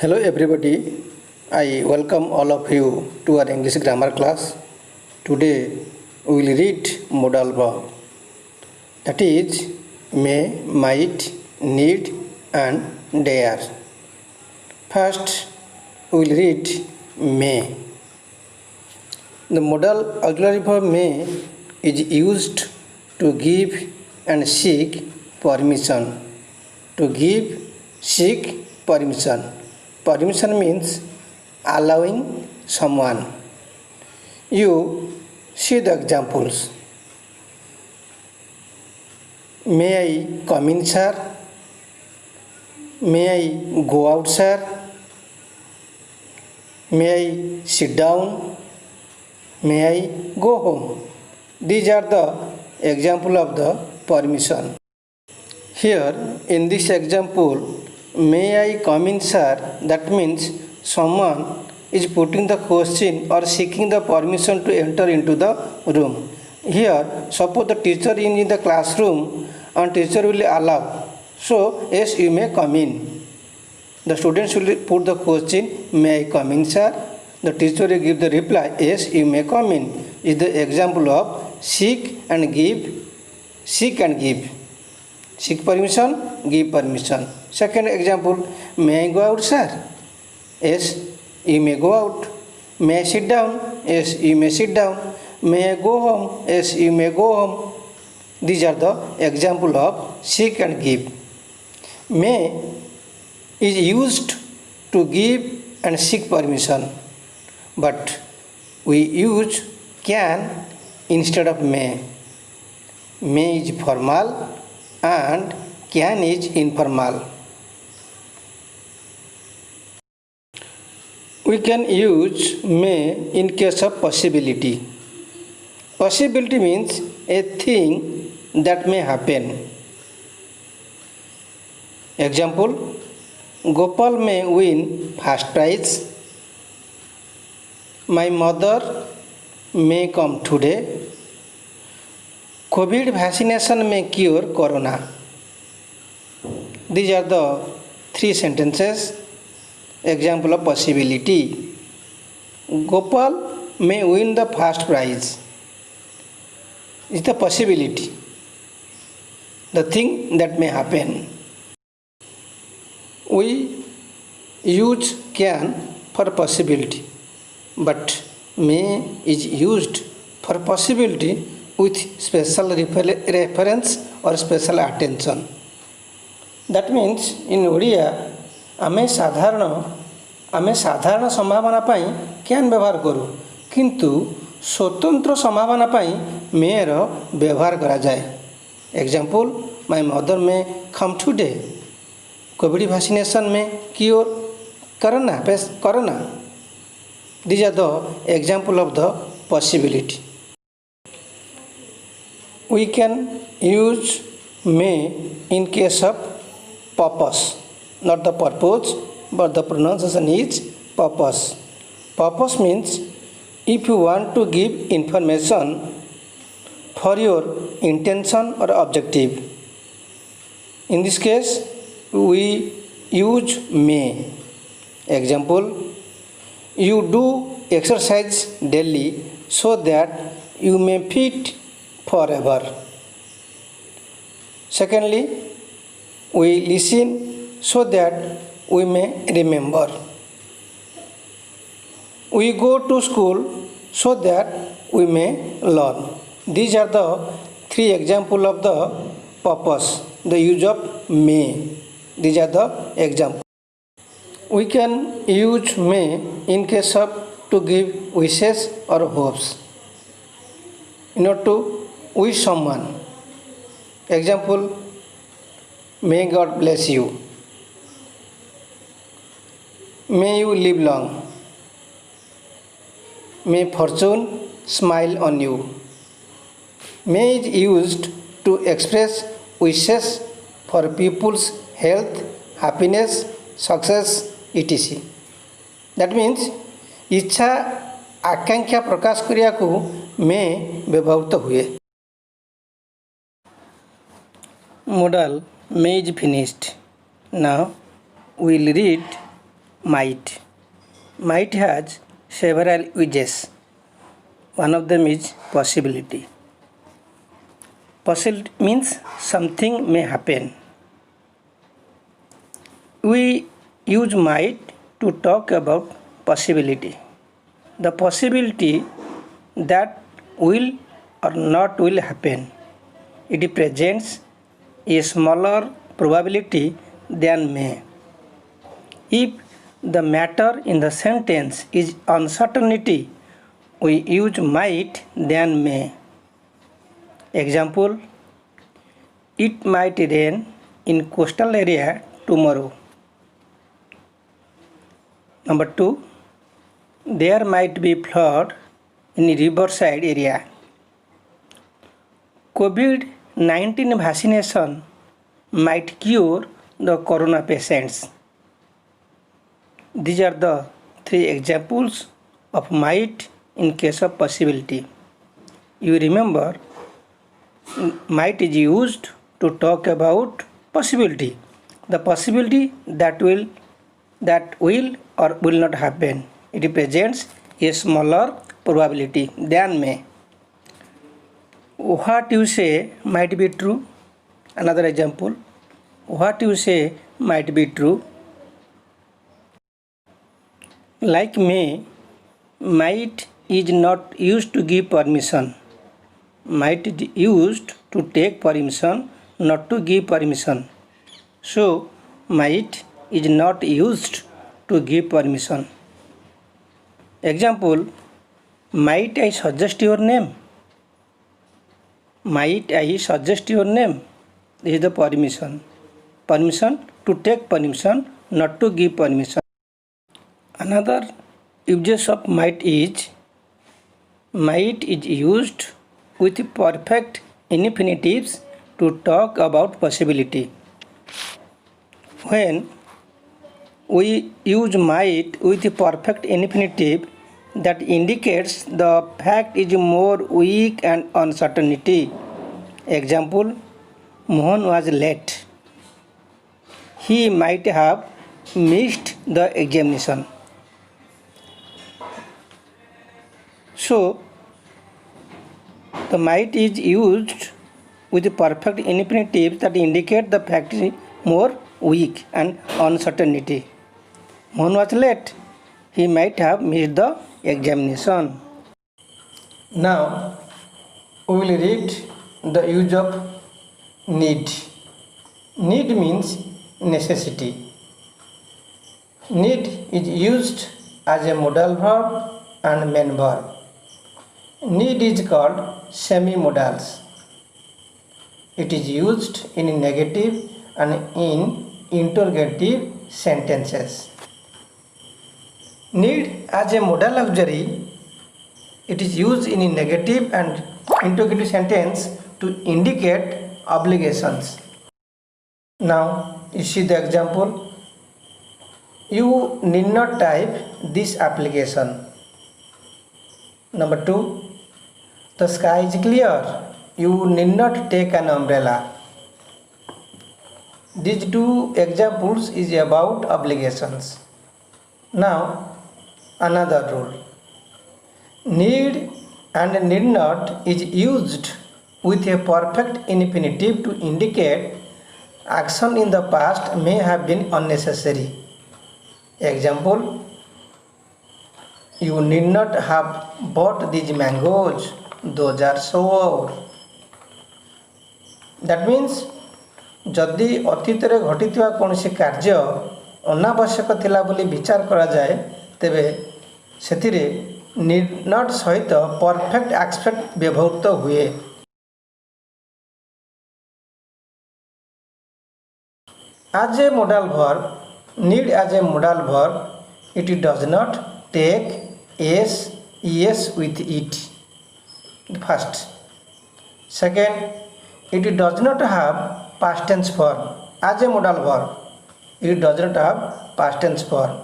Hello everybody, I welcome all of you to our English grammar class. Today we will read modal verb, that is may, might, need and dare. First we will read may. The modal auxiliary verb may is used to give and seek permission. To give, seek permission. Permission means allowing someone. You see the examples. May I come in, sir? May I go out, sir? May I sit down? May I go home? These are the example of the permission. Here in this example, may I come in, sir? That means someone is putting the question or seeking the permission to enter into the room. Here, suppose the teacher is in the classroom and teacher will allow. So, yes, you may come in. The students will put the question, may I come in, sir? The teacher will give the reply, yes, you may come in. Is the example of seek and give. Seek and give. Seek permission, give permission. Second example, may I go out, sir? Yes, you may go out. May I sit down? Yes, you may sit down. May I go home? Yes, you may go home. These are the example of seek and give. May is used to give and seek permission, but we use can instead of may. May is formal and can is informal. We can use may in case of possibility. Possibility means a thing that may happen. Example, Gopal may win first prize. My mother may come today. COVID vaccination may cure corona. These are the three sentences. Example of possibility. Gopal may win the first prize. It's the possibility, the thing that may happen. We use can for possibility, but may is used for possibility with special reference or special attention. That means in Odia आमे साधारण संभावना पाई can व्यवहार करूँ, किंतु स्वतंत्र संभावना पाई mayor व्यवहार करा जाए. एग्जाम्पल, माय मदर में कम टुडे. कोविड वैक्सीनेशन में क्योर करना. These are the example of the possibility. We can use may in case of purpose, not the purpose, but the pronunciation is purpose. Purpose means if you want to give information for your intention or objective. In this case, we use may. Example, you do exercise daily so that you may fit forever. Secondly, we listen so that we may remember. We go to school so that we may learn. These are the three examples of the purpose, the use of may. These are the examples. We can use may in case of to give wishes or hopes. In order to wish someone. Example, may God bless you. May you live long. May fortune smile on you. May is used to express wishes for people's health, happiness, success, etc. That means इच्छा आकांक्षा प्रकाश करिया को में व्यवहृत हुए. Modal may is finished. Now we will read might. Might has several uses. One of them is possibility. Possibility means something may happen. We use might to talk about possibility. The possibility that will or not will happen. It presents a smaller probability than may. If the matter in the sentence is uncertainty, we use might than may. Example, it might rain in coastal area tomorrow. Number 2, there might be flood in riverside area. COVID-19 vaccination might cure the corona patients. These are the 3 examples of might in case of possibility. You remember, might is used to talk about possibility. The possibility that will or will not happen. It represents a smaller probability than may. What you say might be true. Another example. What you say might be true. Like may, might is not used to give permission. Might is used to take permission, not to give permission. So, might is not used to give permission. Example, might I suggest your name? Might I suggest your name? This is the permission. Permission to take permission, not to give permission. Another uses of might is used with perfect infinitives to talk about possibility. When we use might with perfect infinitive, that indicates the fact is more weak and uncertainty. Example, Mohan was late. He might have missed the examination. So, the might is used with perfect infinitive that indicate the fact is more weak and uncertainty. Mohan was late. He might have missed the examination. Now, we will read the use of need. Need means necessity. Need is used as a modal verb and main verb. Need is called semi-modals. It is used in negative and in interrogative sentences. Need as a modal auxiliary, it is used in a negative and interrogative sentence to indicate obligations. Now, you see the example. You need not type this application. Number 2, the sky is clear. You need not take an umbrella. These 2 examples is about obligations. Now, another rule. Need and need not is used with a perfect infinitive to indicate action in the past may have been unnecessary. Example, you need not have bought these mangoes, those are sour. That means, जदि अतीतरे घटिथिबा कोनोसी कार्य अनावश्यक थिला बोली विचार करा जाए तेबे सेथिरे नीड नॉट सहित परफेक्ट एक्सपेक्ट व्यवहृत हुए. As a modal verb, need as a modal verb, it does not take es with it. First. Second, it does not have past tense form. As a modal verb, it does not have past tense form.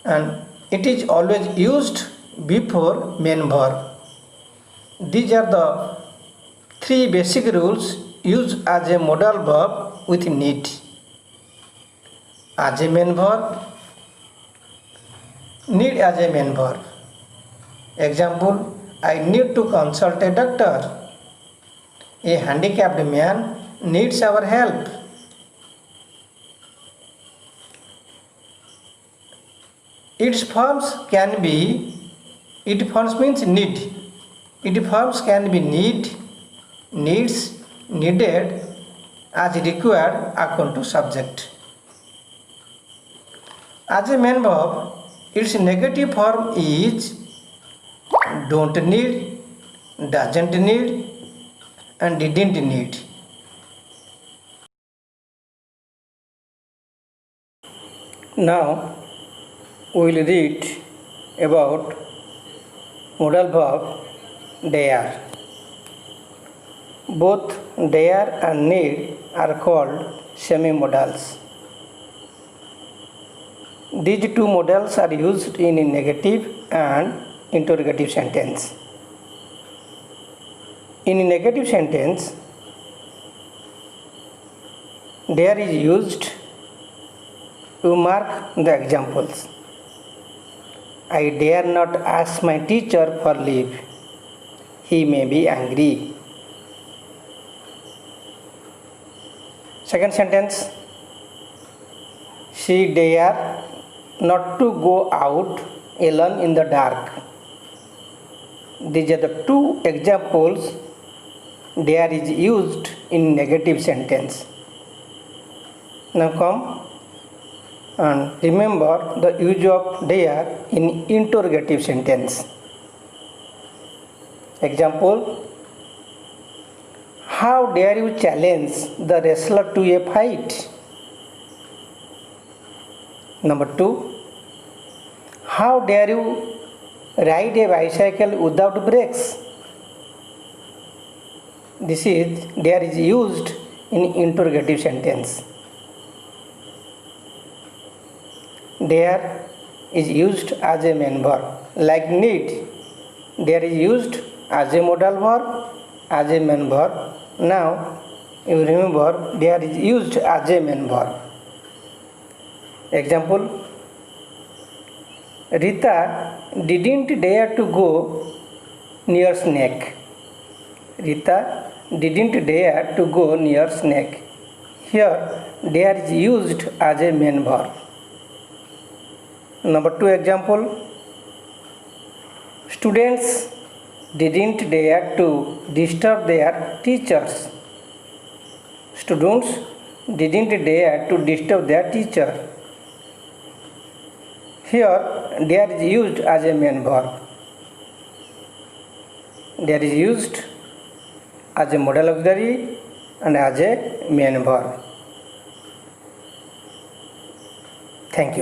And it is always used before main verb. These are the 3 basic rules used as a modal verb with need. as a main verb, need as a main verb. Example, I need to consult a doctor. A handicapped man needs our help. Its forms can be, it forms means need. It forms can be need, needs, needed, as required according to subject. As a main verb, its negative form is don't need, doesn't need, and didn't need. Now we will read about modal verb dare. Both dare and need are called semi-modals. These two modals are used in a negative and interrogative sentence. In a negative sentence, dare is used to mark the examples. I dare not ask my teacher for leave. He may be angry. Second sentence, she dare not to go out alone in the dark. These are the two examples dare is used in negative sentence. Now come and remember the use of dare in interrogative sentence. Example, how dare you challenge the wrestler to a fight? Number 2, how dare you ride a bicycle without brakes? This is dare is used in interrogative sentence. Dare is used as a main verb. Like need, dare is used as a modal verb, as a main verb. Now you remember dare is used as a main verb. Example, Rita didn't dare to go near snake. Rita didn't dare to go near snake. Here dare is used as a main verb. Number 2 example, students didn't dare to disturb their teachers. Students didn't dare to disturb their teacher. Here dare is used as a main verb. Dare is used as a modal auxiliary and as a main verb. Thank you.